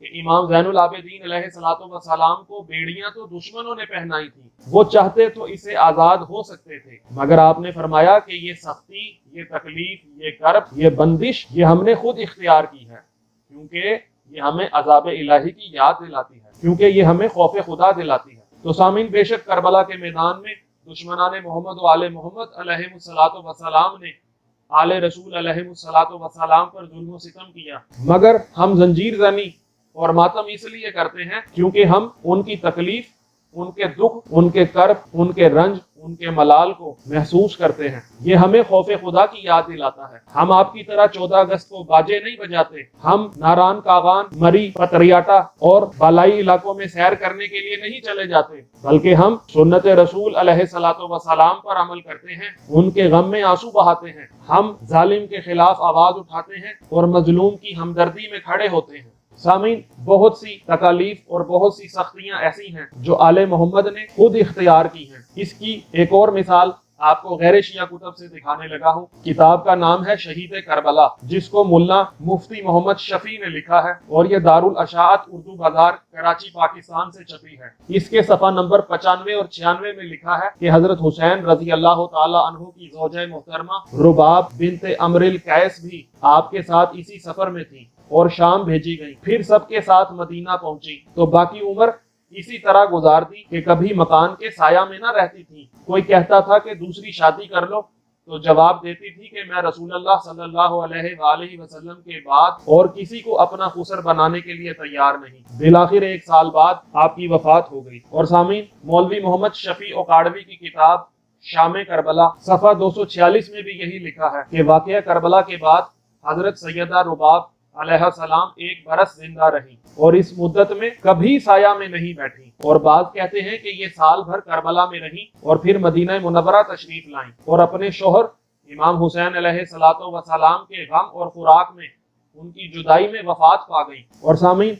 کہ امام زین العابدین علیہ الصلوۃ والسلام کو بیڑیاں تو دشمنوں نے پہنائی تھی، وہ چاہتے تو اسے آزاد ہو سکتے تھے، مگر آپ نے فرمایا کہ یہ سختی، یہ تکلیف، یہ کرب، یہ بندش یہ ہم نے خود اختیار کی ہے، کیونکہ یہ ہمیں عذاب الہی کی یاد دلاتی ہے، کیونکہ یہ ہمیں خوف خدا دلاتی ہے۔ تو سامعین، بے شک کربلا کے میدان میں دشمنان محمد و آل محمد علیہ الصلوۃ والسلام نے آل رسول علیہ الصلوۃ والسلام پر ظلم و ستم کیا، مگر ہم زنجیر زنی اور ماتم اس لیے کرتے ہیں کیونکہ ہم ان کی تکلیف، ان کے دکھ، ان کے کرب، ان کے رنج، ان کے ملال کو محسوس کرتے ہیں۔ یہ ہمیں خوف خدا کی یاد دلاتا ہے۔ ہم آپ کی طرح 14 اگست کو باجے نہیں بجاتے، ہم ناران، کاغان، مری، پتریاٹا اور بالائی علاقوں میں سیر کرنے کے لیے نہیں چلے جاتے، بلکہ ہم سنت رسول علیہ الصلوۃ والسلام پر عمل کرتے ہیں، ان کے غم میں آنسو بہاتے ہیں، ہم ظالم کے خلاف آواز اٹھاتے ہیں اور مظلوم کی ہمدردی میں کھڑے ہوتے ہیں۔ سامعین، بہت سی تکالیف اور بہت سی سختیاں ایسی ہیں جو آل محمد نے خود اختیار کی ہیں۔ اس کی ایک اور مثال آپ کو غیر شیعہ کتب سے دکھانے لگا ہوں۔ کتاب کا نام ہے شہید کربلا، جس کو ملا مفتی محمد شفیع نے لکھا ہے، اور یہ دارالاشاعت اردو بازار کراچی پاکستان سے چھپی ہے۔ اس کے صفحہ نمبر 95 اور 96 میں لکھا ہے کہ حضرت حسین رضی اللہ تعالی عنہ کی زوجہ محترمہ رباب بنت عمرو القیس بھی آپ کے ساتھ اسی سفر میں تھی اور شام بھیجی گئی، پھر سب کے ساتھ مدینہ پہنچی تو باقی عمر اسی طرح گزار دی کہ کبھی مکان کے سایہ میں نہ رہتی تھی۔ کوئی کہتا تھا کہ دوسری شادی کر لو تو جواب دیتی تھی کہ میں رسول اللہ صلی اللہ علیہ وآلہ وسلم کے بعد اور کسی کو اپنا خسر بنانے کے لیے تیار نہیں۔ بالآخر 1 سال بعد آپ کی وفات ہو گئی۔ اور سامعین، مولوی محمد شفیع اکاڑوی کی کتاب شام کربلا صفحہ 246 میں بھی یہی لکھا ہے کہ واقعہ کربلا کے بعد حضرت سیدہ رباب علیہ السلام 1 برس زندہ رہی اور اس مدت میں کبھی سایہ میں نہیں بیٹھی، اور بعض کہتے ہیں کہ یہ سال بھر کربلا میں رہی اور پھر مدینہ منورہ تشریف لائیں اور اپنے شوہر امام حسین علیہ الصلوۃ والسلام کے غم اور فراق میں ان کی جدائی میں وفات پا گئی۔ اور سامعین،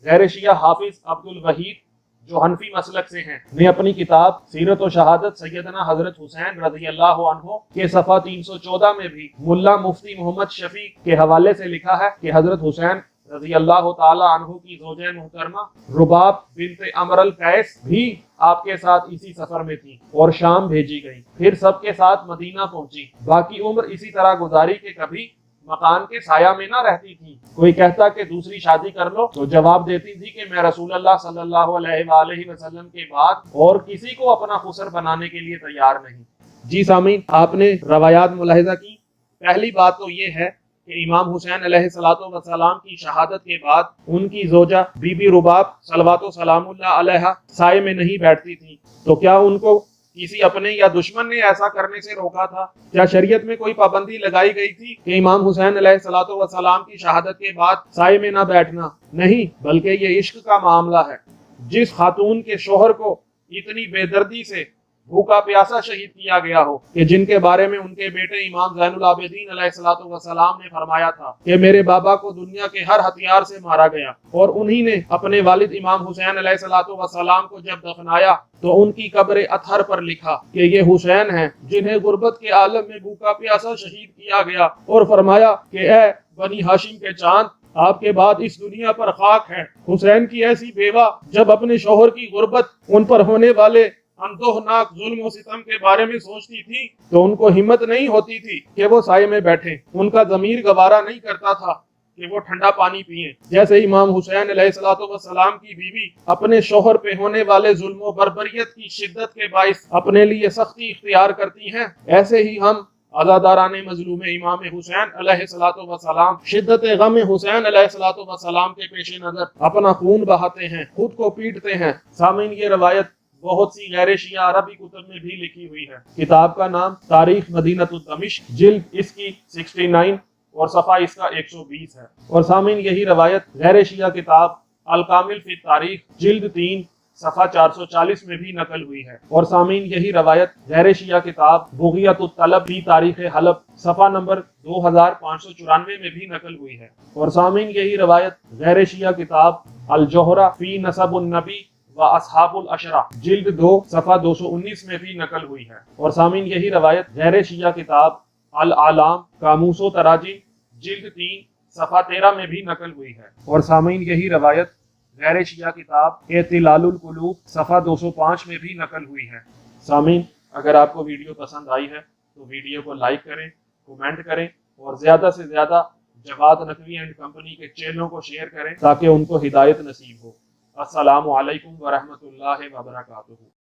غیر شیعہ حافظ عبد الوحید جو حنفی مسلک سے ہیں نے اپنی کتاب سیرت و شہادت سیدنا حضرت حسین رضی اللہ عنہ کے صفحہ 314 میں بھی ملا مفتی محمد شفیع کے حوالے سے لکھا ہے کہ حضرت حسین رضی اللہ تعالی عنہ کی زوجہ محترمہ رباب بنت عمرو القیس بھی آپ کے ساتھ اسی سفر میں تھی اور شام بھیجی گئی، پھر سب کے ساتھ مدینہ پہنچی، باقی عمر اسی طرح گزاری کہ کبھی مکان کے سایہ میں نہ رہتی تھی۔ کوئی کہتا کہ دوسری شادی کر لو تو جواب دیتی تھی کہ میں رسول اللہ صلی اللہ علیہ وآلہ وسلم کے بعد اور کسی کو اپنا خسر بنانے کے لیے تیار نہیں۔ جی سامعین، آپ نے روایات ملاحظہ کی۔ پہلی بات تو یہ ہے کہ امام حسین علیہ الصلوۃ والسلام کی شہادت کے بعد ان کی زوجہ بی بی رباب صلوات و سلام اللہ علیہ سائے میں نہیں بیٹھتی تھی، تو کیا ان کو کسی اپنے یا دشمن نے ایسا کرنے سے روکا تھا؟ کیا شریعت میں کوئی پابندی لگائی گئی تھی کہ امام حسین علیہ الصلوۃ والسلام کی شہادت کے بعد سائے میں نہ بیٹھنا؟ نہیں، بلکہ یہ عشق کا معاملہ ہے۔ جس خاتون کے شوہر کو اتنی بے دردی سے بھوکا پیاسا شہید کیا گیا ہو کہ جن کے بارے میں ان کے بیٹے امام زین العابدین علیہ الصلوۃ والسلام نے فرمایا تھا کہ میرے بابا کو دنیا کے ہر ہتھیار سے مارا گیا، اور انہی نے اپنے والد امام حسین علیہ الصلوۃ والسلام کو جب دفنایا تو ان کی قبر اطہر پر لکھا کہ یہ حسین ہیں جنہیں غربت کے عالم میں بھوکا پیاسا شہید کیا گیا، اور فرمایا کہ اے بنی ہاشم کے چاند، آپ کے بعد اس دنیا پر خاک ہے۔ حسین کی ایسی بیوہ جب اپنے شوہر کی غربت، ان پر ہونے والے اندوہناک ظلم و ستم کے بارے میں سوچتی تھی تو ان کو ہمت نہیں ہوتی تھی کہ وہ سائے میں بیٹھیں، ان کا ضمیر گوارا نہیں کرتا تھا کہ وہ ٹھنڈا پانی پئیں۔ جیسے امام حسین علیہ الصلوۃ والسلام کی بیوی اپنے شوہر پہ ہونے والے ظلم و بربریت کی شدت کے باعث اپنے لیے سختی اختیار کرتی ہیں، ایسے ہی ہم عزاداران مظلوم امام حسین علیہ الصلوۃ والسلام شدت غم حسین علیہ الصلوۃ والسلام کے پیش نظر اپنا خون بہاتے ہیں، خود کو پیٹتے ہیں۔ سامعین، یہ روایت بہت سی غیر شیعہ عربی کتب میں بھی لکھی ہوئی ہے۔ کتاب کا نام تاریخ مدینۃ دمشق، جلد اس کی 69 اور صفحہ اس کا 120 ہے۔ اور سامعین، یہی روایت غیر شیعہ کتاب الکامل فی التاریخ، جلد 3 صفحہ 440 میں بھی نقل ہوئی ہے۔ اور سامعین، یہی روایت غیر شیعہ کتاب بغیت الطلب فی تاریخ حلب، صفحہ نمبر 2594 میں بھی نقل ہوئی ہے۔ اور سامعین، یہی روایت غیر شیعہ کتاب الجوہرہ فی نسب النبی و اصحاب العشرہ، جلد 2 صفحہ 219 میں بھی نقل ہوئی ہے۔ اور سامعین، یہی روایت غیر شیعہ کتاب العلام قاموس و تراجم، جلد 3 صفحہ 13 میں بھی نقل ہوئی ہے۔ اور سامعین یہی روایت غیر شیعہ کتاب اعتلال القلوب صفحہ 205 میں بھی نقل ہوئی ہے۔ سامعین اگر آپ کو ویڈیو پسند آئی ہے تو ویڈیو کو لائک کریں، کومنٹ کریں اور زیادہ سے زیادہ جواد نقوی اینڈ کمپنی کے چینلوں کو شیئر کریں تاکہ ان کو ہدایت نصیب ہو۔ السلام علیکم ورحمۃ اللہ وبرکاتہ۔